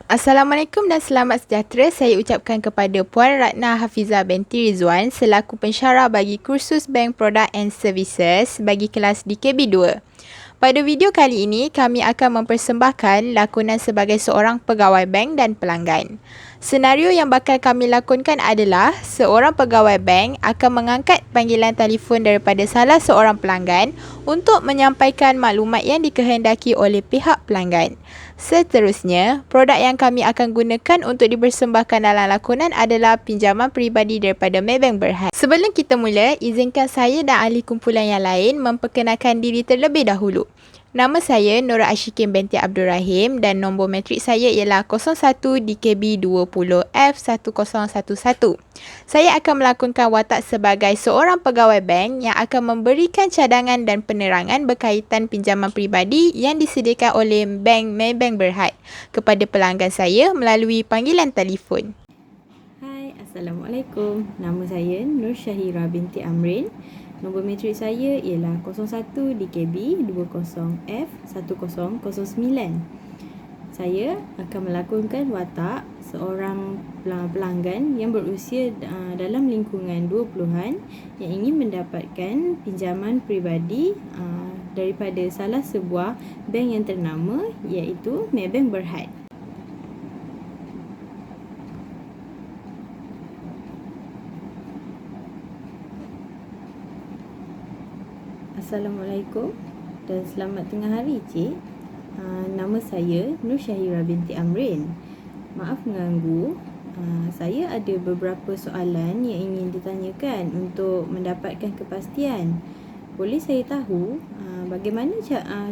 Assalamualaikum dan selamat sejahtera. Saya ucapkan kepada Puan Ratna Hafizah binti Rizwan selaku pensyarah bagi kursus Bank Product and Services bagi kelas DKB 2. Pada video kali ini, kami akan mempersembahkan lakonan sebagai seorang pegawai bank dan pelanggan. Senario yang bakal kami lakonkan adalah seorang pegawai bank akan mengangkat panggilan telefon daripada salah seorang pelanggan untuk menyampaikan maklumat yang dikehendaki oleh pihak pelanggan. Seterusnya, produk yang kami akan gunakan untuk dipersembahkan dalam lakonan adalah pinjaman peribadi daripada Maybank Berhad. Sebelum kita mula, izinkan saya dan ahli kumpulan yang lain memperkenalkan diri terlebih dahulu. Nama saya Nora Ashikin binti Abdul Rahim dan nombor matrik saya ialah 01 DKB 20 F1011. Saya akan melakonkan watak sebagai seorang pegawai bank yang akan memberikan cadangan dan penerangan berkaitan pinjaman peribadi yang disediakan oleh Bank Maybank Berhad kepada pelanggan saya melalui panggilan telefon. Hai, Assalamualaikum. Nama saya Nur Syahira binti Amrin. Nombor matrik saya ialah 01 DKB 20 F1009. Saya akan melakonkan watak seorang pelanggan yang berusia dalam lingkungan 20-an yang ingin mendapatkan pinjaman peribadi daripada salah sebuah bank yang ternama iaitu Maybank Berhad. Assalamualaikum dan selamat tengah hari, Cik. Nama saya Nur Syahira binti Amrin. Maaf mengganggu. Saya ada beberapa soalan yang ingin ditanyakan untuk mendapatkan kepastian. Boleh saya tahu bagaimana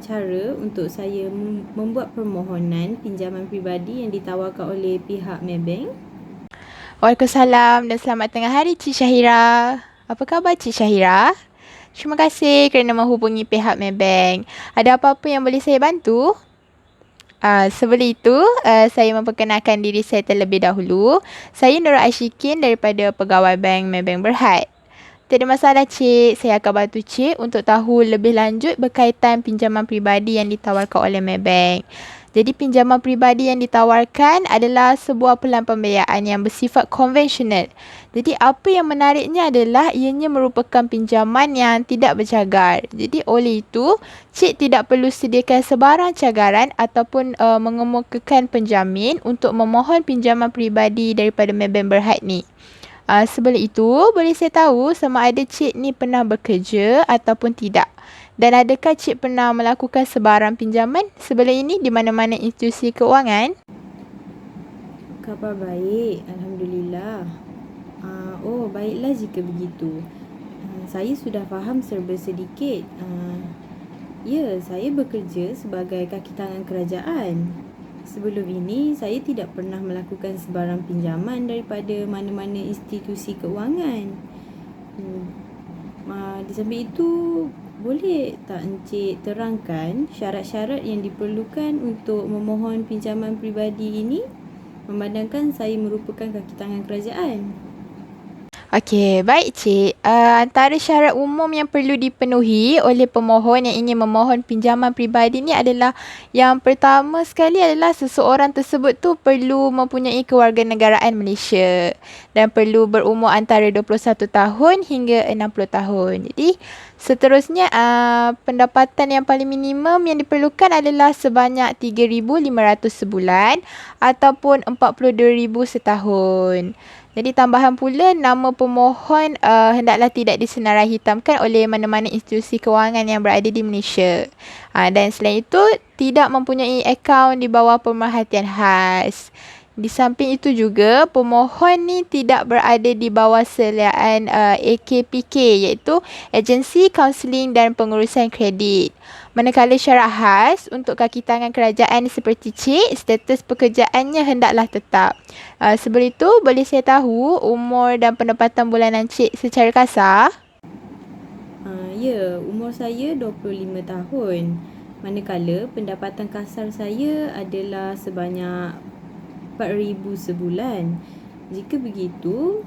cara untuk saya membuat permohonan pinjaman peribadi yang ditawarkan oleh pihak Maybank? Waalaikumsalam dan selamat tengah hari Cik Syahira. Apa khabar Cik Syahira? Terima kasih kerana menghubungi pihak Maybank. Ada apa-apa yang boleh saya bantu? Sebelum itu, saya memperkenalkan diri saya terlebih dahulu. Saya Nura Ashikin daripada Pegawai Bank Maybank Berhad. Tiada masalah Cik, saya akan bantu Cik untuk tahu lebih lanjut berkaitan pinjaman peribadi yang ditawarkan oleh Maybank. Jadi pinjaman peribadi yang ditawarkan adalah sebuah pelan pembiayaan yang bersifat konvensional. Jadi apa yang menariknya adalah ianya merupakan pinjaman yang tidak bercagar. Jadi oleh itu, Cik tidak perlu sediakan sebarang cagaran ataupun mengemukakan penjamin untuk memohon pinjaman peribadi daripada Maybank Berhad ni. Sebelum itu, boleh saya tahu sama ada Cik ni pernah bekerja ataupun tidak? Dan adakah Cik pernah melakukan sebarang pinjaman sebelum ini di mana-mana institusi keuangan? Khabar baik, Alhamdulillah. Baiklah jika begitu. Saya sudah faham serba sedikit. Ya, saya bekerja sebagai kaki tangan kerajaan. Sebelum ini, saya tidak pernah melakukan sebarang pinjaman daripada mana-mana institusi keuangan. Di samping itu, boleh tak Encik terangkan syarat-syarat yang diperlukan untuk memohon pinjaman peribadi ini? Memandangkan saya merupakan kaki tangan kerajaan. Okey, baik Cik. Antara syarat umum yang perlu dipenuhi oleh pemohon yang ingin memohon pinjaman peribadi ni adalah yang pertama sekali adalah seseorang tersebut tu perlu mempunyai kewarganegaraan Malaysia dan perlu berumur antara 21 tahun hingga 60 tahun. Jadi, seterusnya pendapatan yang paling minimum yang diperlukan adalah sebanyak 3,500 sebulan ataupun 42,000 setahun. Jadi tambahan pula nama pemohon hendaklah tidak disenarai hitamkan oleh mana-mana institusi kewangan yang berada di Malaysia. Dan selain itu tidak mempunyai akaun di bawah pemerhatian khas. Di samping itu juga pemohon ni tidak berada di bawah seliaan AKPK iaitu Agensi Kaunseling dan Pengurusan Kredit. Manakala syarat khas untuk kaki tangan kerajaan seperti Cik, status pekerjaannya hendaklah tetap. Sebelum itu, boleh saya tahu umur dan pendapatan bulanan Cik secara kasar? Ya, umur saya 25 tahun. Manakala pendapatan kasar saya adalah sebanyak 4,000 sebulan. Jika begitu,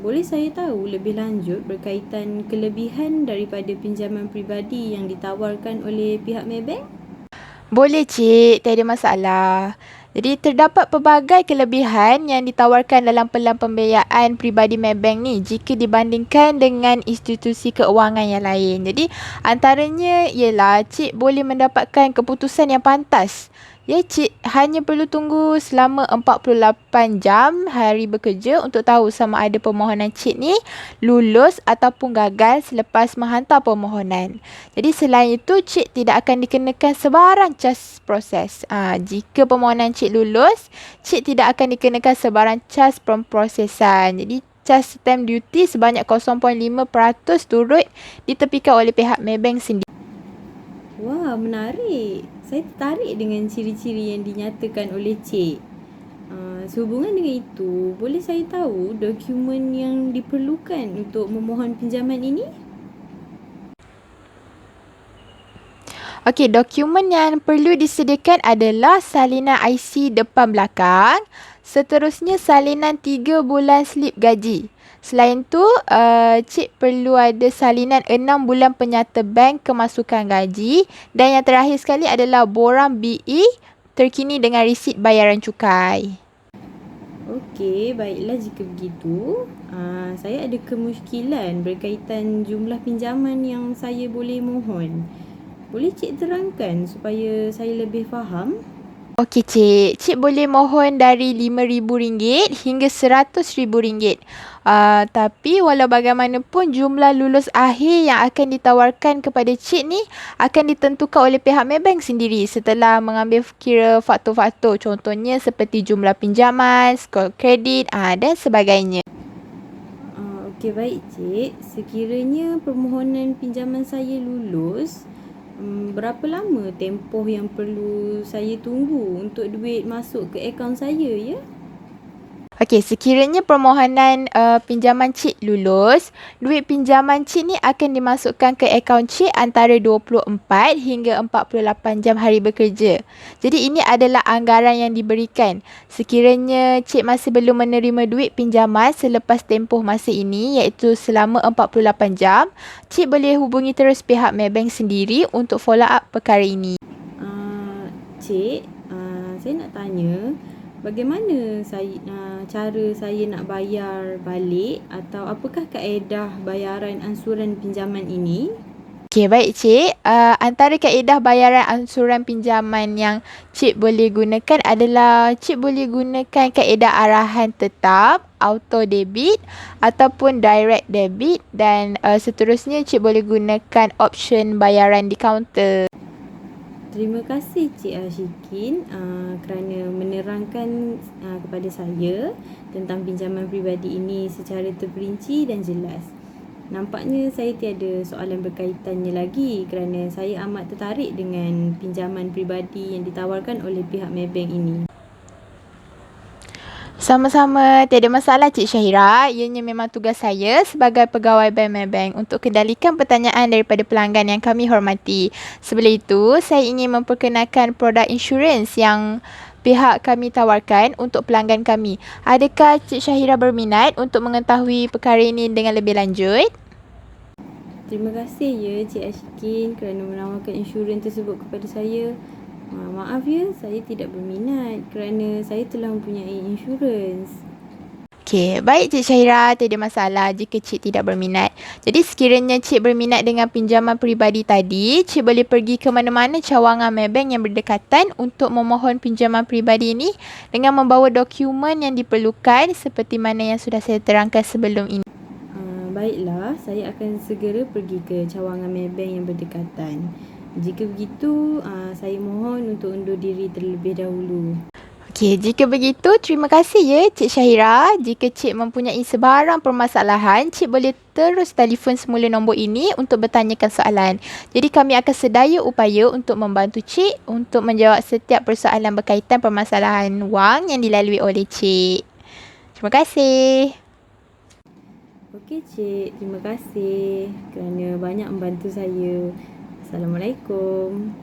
boleh saya tahu lebih lanjut berkaitan kelebihan daripada pinjaman peribadi yang ditawarkan oleh pihak Maybank? Boleh Cik, tiada masalah. Jadi terdapat pelbagai kelebihan yang ditawarkan dalam pelan pembiayaan peribadi Maybank ni jika dibandingkan dengan institusi keuangan yang lain. Jadi antaranya ialah cik boleh mendapatkan keputusan yang pantas. Ya, cik hanya perlu tunggu selama 48 jam hari bekerja untuk tahu sama ada permohonan cik ni lulus ataupun gagal selepas menghantar permohonan. Jadi selain itu, cik tidak akan dikenakan sebarang cas proses. Jika permohonan cik lulus, cik tidak akan dikenakan sebarang cas pemprosesan. Jadi cas stamp duty sebanyak 0.5% turut ditepikan oleh pihak Maybank sendiri. Wah, menarik. Saya tertarik dengan ciri-ciri yang dinyatakan oleh cik. Sehubungan dengan itu, boleh saya tahu dokumen yang diperlukan untuk memohon pinjaman ini? Okey, dokumen yang perlu disediakan adalah salinan IC depan belakang. Seterusnya salinan 3 bulan slip gaji. Selain tu, cik perlu ada salinan 6 bulan penyata bank kemasukan gaji. Dan yang terakhir sekali adalah borang BE terkini dengan resit bayaran cukai. Okey, baiklah jika begitu. Saya ada kemusykilan berkaitan jumlah pinjaman yang saya boleh mohon. Boleh cik terangkan supaya saya lebih faham? Okey cik, cik boleh mohon dari RM5,000 hingga RM100,000. Tapi walau bagaimanapun jumlah lulus akhir yang akan ditawarkan kepada cik ni akan ditentukan oleh pihak Maybank sendiri setelah mengambil kira faktor-faktor, contohnya seperti jumlah pinjaman, skor kredit dan sebagainya. Okey, baik cik. Sekiranya permohonan pinjaman saya lulus, berapa lama tempoh yang perlu saya tunggu untuk duit masuk ke akaun saya, ya? Okey, sekiranya permohonan pinjaman cik lulus, duit pinjaman cik ni akan dimasukkan ke akaun cik antara 24 hingga 48 jam hari bekerja. Jadi ini adalah anggaran yang diberikan. Sekiranya cik masih belum menerima duit pinjaman selepas tempoh masa ini iaitu selama 48 jam, cik boleh hubungi terus pihak Maybank sendiri untuk follow up perkara ini. Cik, saya nak tanya, bagaimana cara saya nak bayar balik atau apakah kaedah bayaran ansuran pinjaman ini? Okey, baik cik. Antara kaedah bayaran ansuran pinjaman yang cik boleh gunakan adalah cik boleh gunakan kaedah arahan tetap, auto debit ataupun direct debit dan seterusnya cik boleh gunakan option bayaran di kaunter. Terima kasih Cik Ashikin kerana menerangkan kepada saya tentang pinjaman peribadi ini secara terperinci dan jelas. Nampaknya saya tiada soalan berkaitannya lagi kerana saya amat tertarik dengan pinjaman peribadi yang ditawarkan oleh pihak Maybank ini. Sama-sama, tiada masalah Cik Syahira. Ianya memang tugas saya sebagai pegawai Bank Maybank untuk kendalikan pertanyaan daripada pelanggan yang kami hormati. Sebelum itu, saya ingin memperkenalkan produk insurans yang pihak kami tawarkan untuk pelanggan kami. Adakah Cik Syahira berminat untuk mengetahui perkara ini dengan lebih lanjut? Terima kasih ya Cik Ashikin kerana menawarkan insurans tersebut kepada saya. Maaf ya, saya tidak berminat kerana saya telah mempunyai insurans. Okey, baik Cik Syahira, tiada masalah jika cik tidak berminat. Jadi sekiranya cik berminat dengan pinjaman peribadi tadi, cik boleh pergi ke mana-mana cawangan Maybank yang berdekatan untuk memohon pinjaman peribadi ini dengan membawa dokumen yang diperlukan seperti mana yang sudah saya terangkan sebelum ini. Baiklah, saya akan segera pergi ke cawangan Maybank yang berdekatan. Jika begitu, saya mohon untuk undur diri terlebih dahulu. Okey, jika begitu, terima kasih ya Cik Syahira. Jika cik mempunyai sebarang permasalahan, cik boleh terus telefon semula nombor ini untuk bertanyakan soalan. Jadi kami akan sedaya upaya untuk membantu cik untuk menjawab setiap persoalan berkaitan permasalahan wang yang dilalui oleh cik. Terima kasih. Okey cik, terima kasih kerana banyak membantu saya. Assalamualaikum.